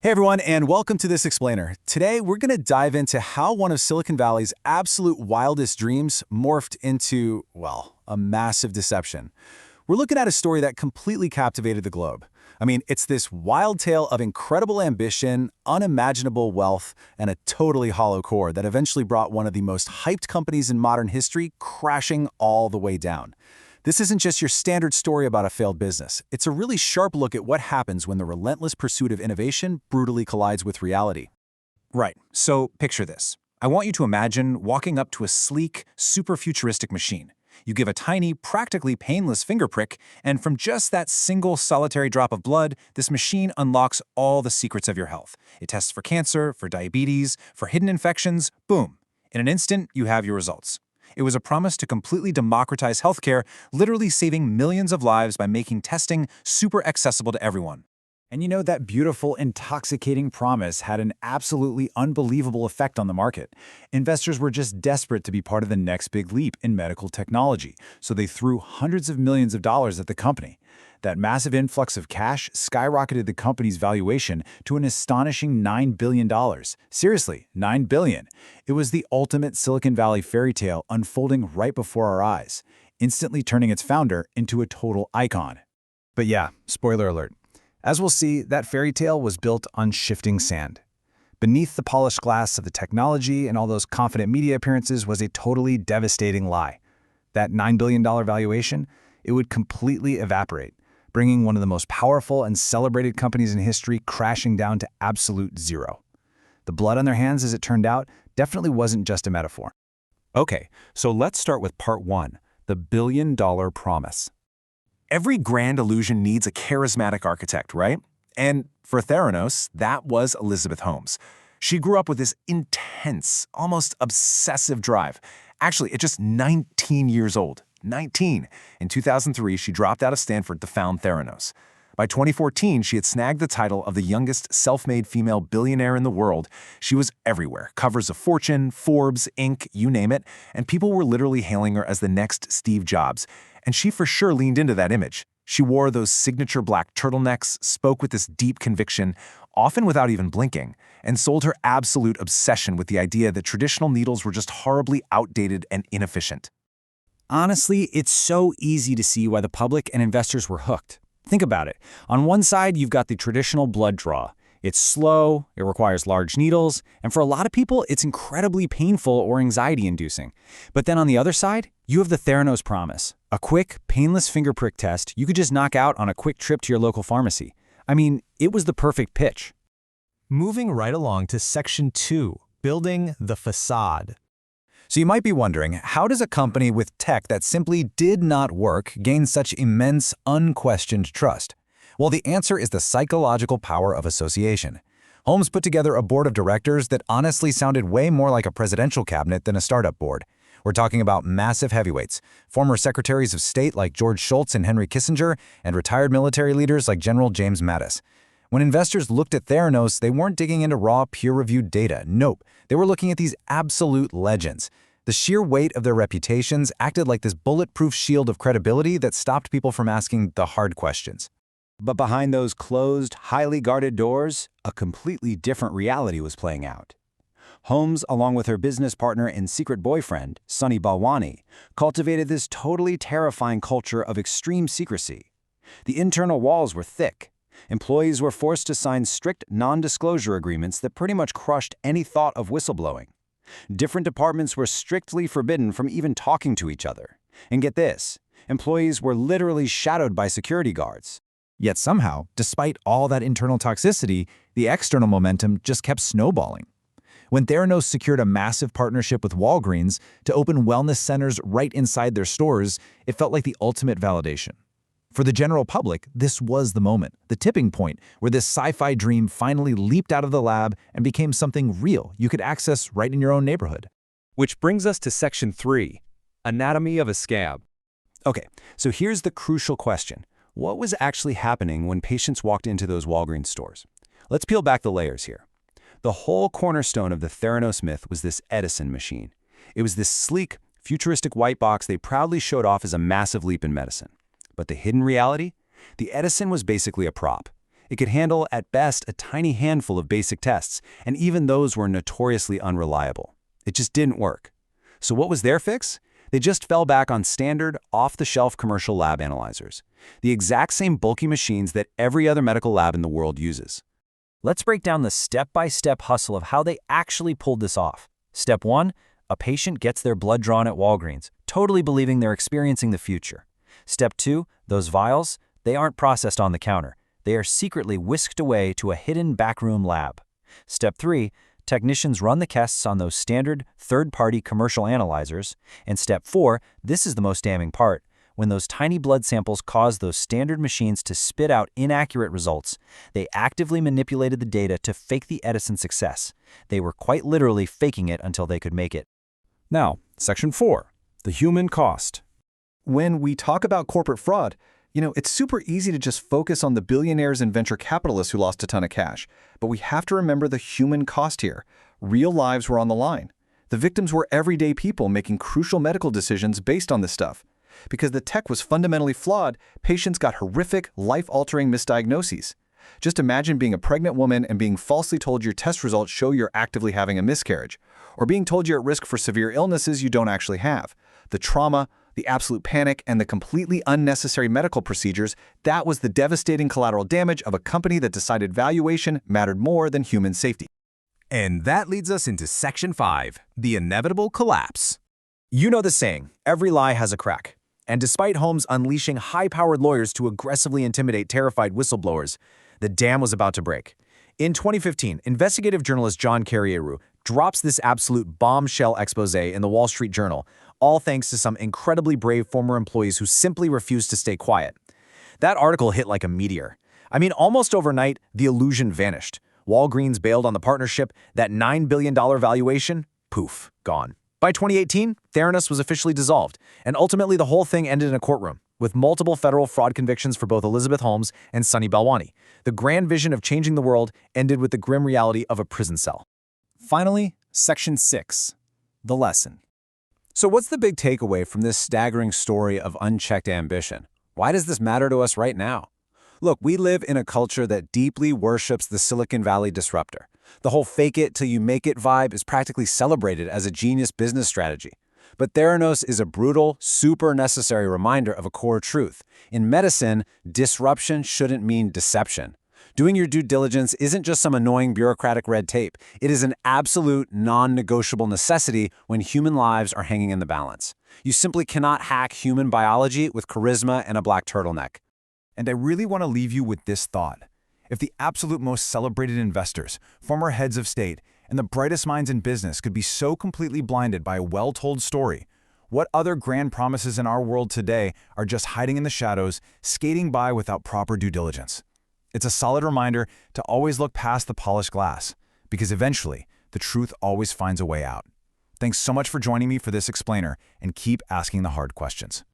Hey everyone, and welcome to This Explainer. Today, we're going to dive into how one of Silicon Valley's absolute wildest dreams morphed into, well, a massive deception. We're looking at a story that completely captivated the globe. I mean, it's this wild tale of incredible ambition, unimaginable wealth, and a totally hollow core that eventually brought one of the most hyped companies in modern history crashing all the way down. This isn't just your standard story about a failed business. It's a really sharp look at what happens when the relentless pursuit of innovation brutally collides with reality. Right, so picture this. I want you to imagine walking up to a sleek, super futuristic machine. You give a tiny, practically painless finger prick, and from just that single solitary drop of blood, this machine unlocks all the secrets of your health. It tests for cancer, for diabetes, for hidden infections, boom. In an instant, you have your results. It was a promise to completely democratize healthcare, literally saving millions of lives by making testing super accessible to everyone. And you know, that beautiful, intoxicating promise had an absolutely unbelievable effect on the market. Investors were just desperate to be part of the next big leap in medical technology, so they threw hundreds of millions of dollars at the company. That massive influx of cash skyrocketed the company's valuation to an astonishing $9 billion. Seriously, $9 billion. It was the ultimate Silicon Valley fairy tale unfolding right before our eyes, instantly turning its founder into a total icon. But yeah, spoiler alert. As we'll see, that fairy tale was built on shifting sand. Beneath the polished glass of the technology and all those confident media appearances was a totally devastating lie. That $9 billion valuation, it would completely evaporate, bringing one of the most powerful and celebrated companies in history crashing down to absolute zero. The blood on their hands, as it turned out, definitely wasn't just a metaphor. Okay, so let's start with part one, the billion-dollar promise. Every grand illusion needs a charismatic architect, right? And for Theranos, that was Elizabeth Holmes. She grew up with this intense, almost obsessive drive. Actually, at just 19 years old. 19. In 2003, she dropped out of Stanford to found Theranos. By 2014, she had snagged the title of the youngest self-made female billionaire in the world. She was everywhere, covers of Fortune, Forbes, Inc., you name it, and people were literally hailing her as the next Steve Jobs. And she for sure leaned into that image. She wore those signature black turtlenecks, spoke with this deep conviction, often without even blinking, and sold her absolute obsession with the idea that traditional needles were just horribly outdated and inefficient. Honestly, it's so easy to see why the public and investors were hooked. Think about it. On one side, you've got the traditional blood draw. It's slow, it requires large needles, and for a lot of people, it's incredibly painful or anxiety-inducing. But then on the other side, you have the Theranos promise. A quick, painless finger prick test you could just knock out on a quick trip to your local pharmacy. I mean, it was the perfect pitch. Moving right along to Section 2, Building the Facade. So you might be wondering, how does a company with tech that simply did not work gain such immense, unquestioned trust? Well, the answer is the psychological power of association. Holmes put together a board of directors that honestly sounded way more like a presidential cabinet than a startup board. We're talking about massive heavyweights, former secretaries of state like George Shultz and Henry Kissinger, and retired military leaders like General James Mattis. When investors looked at Theranos, they weren't digging into raw, peer-reviewed data. Nope, they were looking at these absolute legends. The sheer weight of their reputations acted like this bulletproof shield of credibility that stopped people from asking the hard questions. But behind those closed, highly guarded doors, a completely different reality was playing out. Holmes, along with her business partner and secret boyfriend, Sunny Balwani, cultivated this totally terrifying culture of extreme secrecy. The internal walls were thick. Employees were forced to sign strict non-disclosure agreements that pretty much crushed any thought of whistleblowing. Different departments were strictly forbidden from even talking to each other. And get this, employees were literally shadowed by security guards. Yet somehow, despite all that internal toxicity, the external momentum just kept snowballing. When Theranos secured a massive partnership with Walgreens to open wellness centers right inside their stores, it felt like the ultimate validation. For the general public, this was the moment, the tipping point, where this sci-fi dream finally leaped out of the lab and became something real you could access right in your own neighborhood. Which brings us to Section 3, Anatomy of a Scab. Okay, so here's the crucial question. What was actually happening when patients walked into those Walgreens stores? Let's peel back the layers here. The whole cornerstone of the Theranos myth was this Edison machine. It was this sleek, futuristic white box they proudly showed off as a massive leap in medicine. But the hidden reality? The Edison was basically a prop. It could handle, at best, a tiny handful of basic tests, and even those were notoriously unreliable. It just didn't work. So what was their fix? They just fell back on standard, off-the-shelf commercial lab analyzers, the exact same bulky machines that every other medical lab in the world uses. Let's break down the step-by-step hustle of how they actually pulled this off. Step 1, a patient gets their blood drawn at Walgreens, totally believing they're experiencing the future. Step 2, those vials, they aren't processed on the counter. They are secretly whisked away to a hidden backroom lab. Step 3, technicians run the tests on those standard, third-party commercial analyzers. And Step 4, this is the most damning part, when those tiny blood samples cause those standard machines to spit out inaccurate results, they actively manipulated the data to fake the Edison success. They were quite literally faking it until they could make it. Now, Section 4, the human cost. When we talk about corporate fraud, it's super easy to just focus on the billionaires and venture capitalists who lost a ton of cash. But we have to remember the human cost here. Real lives were on the line. The victims were everyday people making crucial medical decisions based on this stuff. Because the tech was fundamentally flawed, patients got horrific, life-altering misdiagnoses. Just imagine being a pregnant woman and being falsely told your test results show you're actively having a miscarriage, or being told you're at risk for severe illnesses you don't actually have. The trauma, the absolute panic, and the completely unnecessary medical procedures, that was the devastating collateral damage of a company that decided valuation mattered more than human safety. And that leads us into Section 5, the inevitable collapse. You know the saying, every lie has a crack. And despite Holmes unleashing high-powered lawyers to aggressively intimidate terrified whistleblowers, the dam was about to break. In 2015, investigative journalist John Carrieru drops this absolute bombshell expose in the Wall Street Journal, all thanks to some incredibly brave former employees who simply refused to stay quiet. That article hit like a meteor. I mean, almost overnight, the illusion vanished. Walgreens bailed on the partnership, that $9 billion valuation, poof, gone. By 2018, Theranos was officially dissolved, and ultimately the whole thing ended in a courtroom, with multiple federal fraud convictions for both Elizabeth Holmes and Sunny Balwani. The grand vision of changing the world ended with the grim reality of a prison cell. Finally, Section 6, the lesson. So what's the big takeaway from this staggering story of unchecked ambition? Why does this matter to us right now? Look, we live in a culture that deeply worships the Silicon Valley disruptor. The whole fake it till you make it vibe is practically celebrated as a genius business strategy. But Theranos is a brutal, super necessary reminder of a core truth. In medicine, disruption shouldn't mean deception. Doing your due diligence isn't just some annoying bureaucratic red tape. It is an absolute, non-negotiable necessity when human lives are hanging in the balance. You simply cannot hack human biology with charisma and a black turtleneck. And I really want to leave you with this thought. If the absolute most celebrated investors, former heads of state, and the brightest minds in business could be so completely blinded by a well-told story, what other grand promises in our world today are just hiding in the shadows, skating by without proper due diligence? It's a solid reminder to always look past the polished glass, because eventually, the truth always finds a way out. Thanks so much for joining me for this explainer, and keep asking the hard questions.